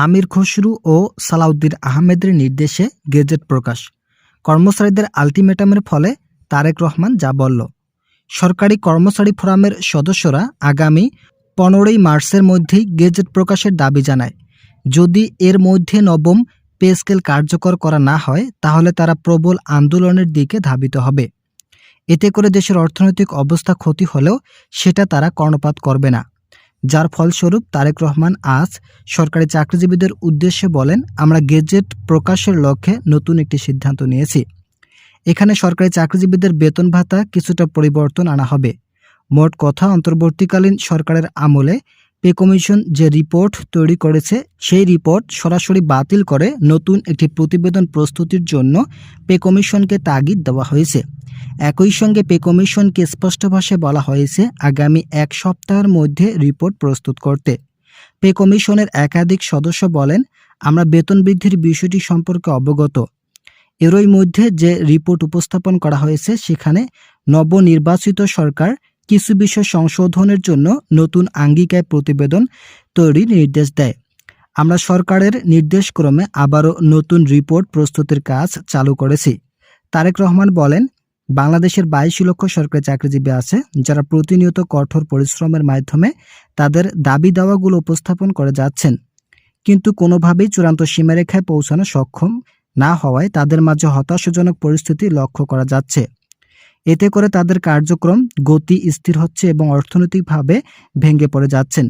আমির খসরু ও সালাউদ্দিন আহমেদের নির্দেশে গেজেট প্রকাশ। কর্মচারীদের আলটিমেটামের ফলে তারেক রহমান যা বলল। সরকারি কর্মচারী ফোরামের সদস্যরা আগামী 15ই মার্চের মধ্যেই গেজেট প্রকাশের দাবি জানায়। যদি এর মধ্যে নবম পে স্কেল কার্যকর করা না হয় তাহলে তারা প্রবল আন্দোলনের দিকে ধাবিত হবে। এতে করে দেশের অর্থনৈতিক অবস্থা ক্ষতি হলেও সেটা তারা কর্ণপাত করবে না। যার ফলস্বরূপ তারেক রহমান আজ সরকারি চাকরিজীবীদের উদ্দেশ্যে বলেন, আমরা গেজেট প্রকাশের লক্ষ্যে নতুন একটি সিদ্ধান্ত নিয়েছি। এখানে সরকারি চাকরিজীবীদের বেতন ভাতা কিছুটা পরিবর্তন আনা হবে। মোট কথা, অন্তর্বর্তীকালীন সরকারের আমলে পে কমিশন যে রিপোর্ট তৈরি করেছে সেই রিপোর্ট সরাসরি বাতিল করে নতুন একটি প্রতিবেদন প্রস্তুতির জন্য পে কমিশনকে তাগিদ দেওয়া হয়েছে। একই সঙ্গে পে কমিশনকে স্পষ্ট ভাষায় বলা হয়েছে আগামী 1 সপ্তাহের মধ্যে রিপোর্ট প্রস্তুত করতে। পে কমিশনের একাধিক সদস্য বলেন, আমরা বেতন বৃদ্ধির বিষয়টি সম্পর্কে অবগত। এরই মধ্যে যে রিপোর্ট উপস্থাপন করা হয়েছে সেখানে নবনির্বাচিত সরকার কিছু বিষয় সংশোধনের জন্য নতুন আঙ্গিকায় প্রতিবেদন তৈরির নির্দেশ দেয়। আমরা সরকারের নির্দেশক্রমে আবারও নতুন রিপোর্ট প্রস্তুতির কাজ চালু করেছি। তারেক রহমান বলেন, বাংলাদেশের 22 লক্ষ সরকারি চাকরিজীবী আছে যারা প্রতিনিয়ত কঠোর পরিশ্রমের মাধ্যমে তাদের দাবি দাওয়াগুলো উপস্থাপন করে যাচ্ছেন, কিন্তু কোনোভাবেই চূড়ান্ত সীমারেখায় পৌঁছানো সক্ষম না হওয়ায় তাদের মাঝে হতাশাজনক পরিস্থিতি লক্ষ্য করা যাচ্ছে। এতে করে তাদের কার্যক্রম গতি স্থির হচ্ছে এবং অর্থনৈতিকভাবে ভেঙে পড়ে যাচ্ছেন।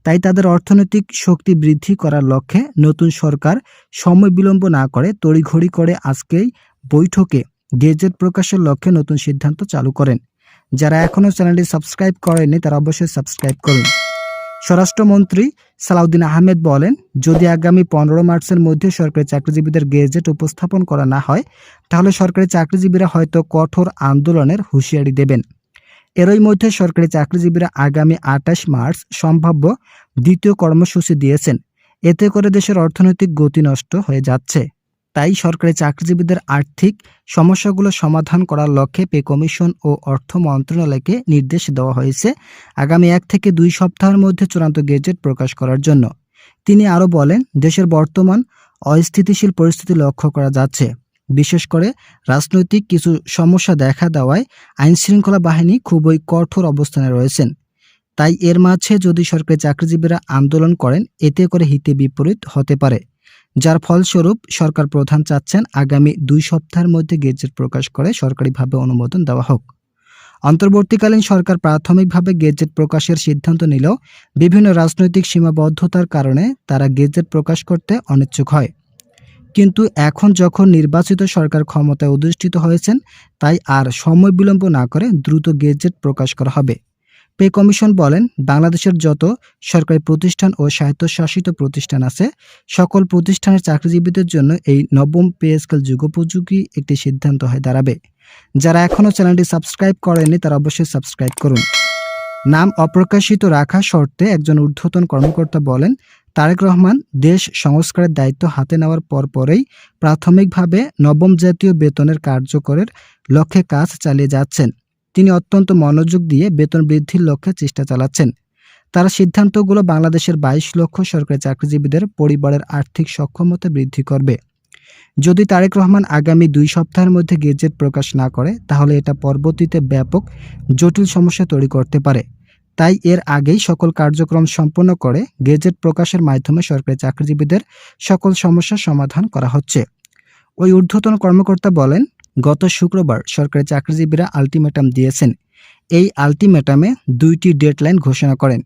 তাই তাদের অর্থনৈতিক শক্তি বৃদ্ধি করার লক্ষ্যে নতুন সরকার সময় বিলম্ব না করে তড়িঘড়ি করে আজকেই বৈঠকে গেজেট প্রকাশের লক্ষ্যে নতুন সিদ্ধান্ত চালু করেন। যারা এখনও চ্যানেলটি সাবস্ক্রাইব করেননি তারা অবশ্যই সাবস্ক্রাইব করুন। স্বরাষ্ট্রমন্ত্রী সালাউদ্দিন আহমেদ বলেন, যদি আগামী 15 মার্চের মধ্যে সরকারি চাকরিজীবীদের গেজেট উপস্থাপন করা না হয় তাহলে সরকারি চাকরিজীবীরা হয়তো কঠোর আন্দোলনের হুঁশিয়ারি দেবেন। এরই মধ্যে সরকারি চাকরিজীবীরা আগামী 28 মার্চ সম্ভাব্য দ্বিতীয় কর্মসূচি দিয়েছেন। এতে করে দেশের অর্থনৈতিক গতি নষ্ট হয়ে যাচ্ছে। তাই সরকারি চাকরিজীবীদের আর্থিক সমস্যাগুলো সমাধান করার লক্ষ্যে পে কমিশন ও অর্থ মন্ত্রণালয়কে নির্দেশ দেওয়া হয়েছে আগামী 1 থেকে 2 সপ্তাহের মধ্যে চূড়ান্ত গেজেট প্রকাশ করার জন্য। তিনি আরও বলেন, দেশের বর্তমান অস্থিতিশীল পরিস্থিতি লক্ষ্য করা যাচ্ছে। বিশেষ করে রাজনৈতিক কিছু সমস্যা দেখা দেওয়ায় আইনশৃঙ্খলা বাহিনী খুবই কঠোর অবস্থানে রয়েছেন। তাই এর মাঝে যদি সরকারি চাকরিজীবীরা আন্দোলন করেন এতে করে হিতে বিপরীত হতে পারে। যার ফলস্বরূপ সরকার প্রধান চাচ্ছেন আগামী 2 সপ্তাহের মধ্যে গেজেট প্রকাশ করে সরকারিভাবে অনুমোদন দেওয়া হোক। অন্তর্বর্তীকালীন সরকার প্রাথমিকভাবে গেজেট প্রকাশের সিদ্ধান্ত নিলেও বিভিন্ন রাজনৈতিক সীমাবদ্ধতার কারণে তারা গেজেট প্রকাশ করতে অনিচ্ছুক হয়। কিন্তু এখন যখন নির্বাচিত সরকার ক্ষমতায় অধিষ্ঠিত হয়েছেন তাই আর সময় বিলম্ব না করে দ্রুত গেজেট প্রকাশ করা হবে। পে কমিশন বলেন, বাংলাদেশের যত সরকারি প্রতিষ্ঠান ও স্বায়ত্তশাসিত প্রতিষ্ঠান আছে সকল প্রতিষ্ঠানের চাকরিজীবীদের জন্য এই নবম পে স্কেল যুগোপযোগী একটি সিদ্ধান্ত হয়ে দাঁড়াবে। যারা এখনও চ্যানেলটি সাবস্ক্রাইব করেননি তারা অবশ্যই সাবস্ক্রাইব করুন। নাম অপ্রকাশিত রাখা শর্তে একজন ঊর্ধ্বতন কর্মকর্তা বলেন, তারেক রহমান দেশ সংস্কারের দায়িত্ব হাতে নেওয়ার পরপরই প্রাথমিকভাবে নবম জাতীয় বেতনের কার্যকরের লক্ষ্যে কাজ চালিয়ে যাচ্ছেন। তিনি অত্যন্ত মনোযোগ দিয়ে বেতন বৃদ্ধির লক্ষ্যে চেষ্টা চালাচ্ছেন। তার সিদ্ধান্তগুলো বাংলাদেশের 22 লক্ষ সরকারি চাকরিজীবীদের পরিবারের আর্থিক সক্ষমতা বৃদ্ধি করবে। যদি তারেক রহমান আগামী 2 সপ্তাহের মধ্যে গেজেট প্রকাশ না করে তাহলে এটা পরবর্তীতে ব্যাপক জটিল সমস্যা তৈরি করতে পারে। তাই এর আগেই সকল কার্যক্রম সম্পন্ন করে গেজেট প্রকাশের মাধ্যমে সরকারি চাকরিজীবীদের সকল সমস্যার সমাধান করা হচ্ছে। ওই ঊর্ধ্বতন কর্মকর্তা বলেন, গত শুক্রবার সরকারি চাকরিজীবীরা আলটিমেটাম দিয়েছেন। এই আলটিমেটামে 2টি ডেডলাইন ঘোষণা করেন।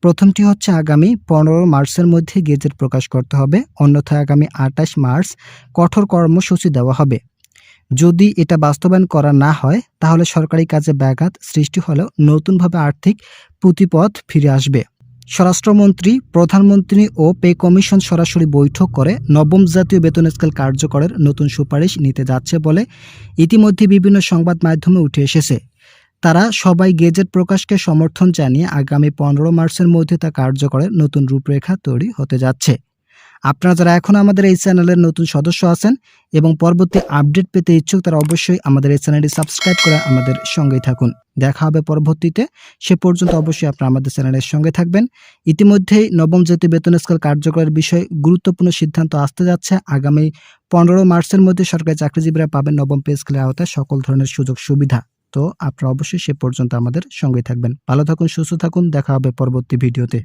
প্রথমটি হচ্ছে আগামী 15 মার্চের মধ্যে গেজেট প্রকাশ করতে হবে, অন্যথায় আগামী 28 মার্চ কঠোর কর্মসূচি দেওয়া হবে। যদি এটা বাস্তবায়ন করা না হয় তাহলে সরকারি কাজে ব্যাঘাত সৃষ্টি হলেও নতুনভাবে আর্থিক প্রতিপথ ফিরে আসবে। স্বরাষ্ট্রমন্ত্রী, প্রধানমন্ত্রী ও পে কমিশন সরাসরি বৈঠক করে নবম জাতীয় বেতন স্কেল কার্যকরের নতুন সুপারিশ নিতে যাচ্ছে বলে ইতিমধ্যে বিভিন্ন সংবাদ মাধ্যমে উঠে এসেছে। তারা সবাই গেজেট প্রকাশকে সমর্থন জানিয়ে আগামী 15 মার্চের মধ্যে তা কার্যকরের নতুন রূপরেখা তৈরি হতে যাচ্ছে। আপনারা যারা এখনো আমাদের এই চ্যানেলের নতুন সদস্য আছেন এবং পরবর্তী আপডেট পেতে ইচ্ছুক তারা অবশ্যই আমাদের এই চ্যানেলটি সাবস্ক্রাইব করে আমাদের সঙ্গেই থাকুন। দেখা হবে পরবর্তীতে। সে পর্যন্ত অবশ্যই আপনারা আমাদের চ্যানেলের সঙ্গে থাকবেন। ইতিমধ্যেই নবম জাতীয় বেতন স্কেল কার্যকরের বিষয়ে গুরুত্বপূর্ণ সিদ্ধান্ত আসতে যাচ্ছে। আগামী 15 মার্চের মধ্যে সরকারি চাকরিজীবীরা পাবেন নবম পে স্কেলের আওতায় সকল ধরনের সুযোগ সুবিধা। তো আপনারা অবশ্যই সে পর্যন্ত আমাদের সঙ্গেই থাকবেন। ভালো থাকুন, সুস্থ থাকুন। দেখা হবে পরবর্তী ভিডিওতে।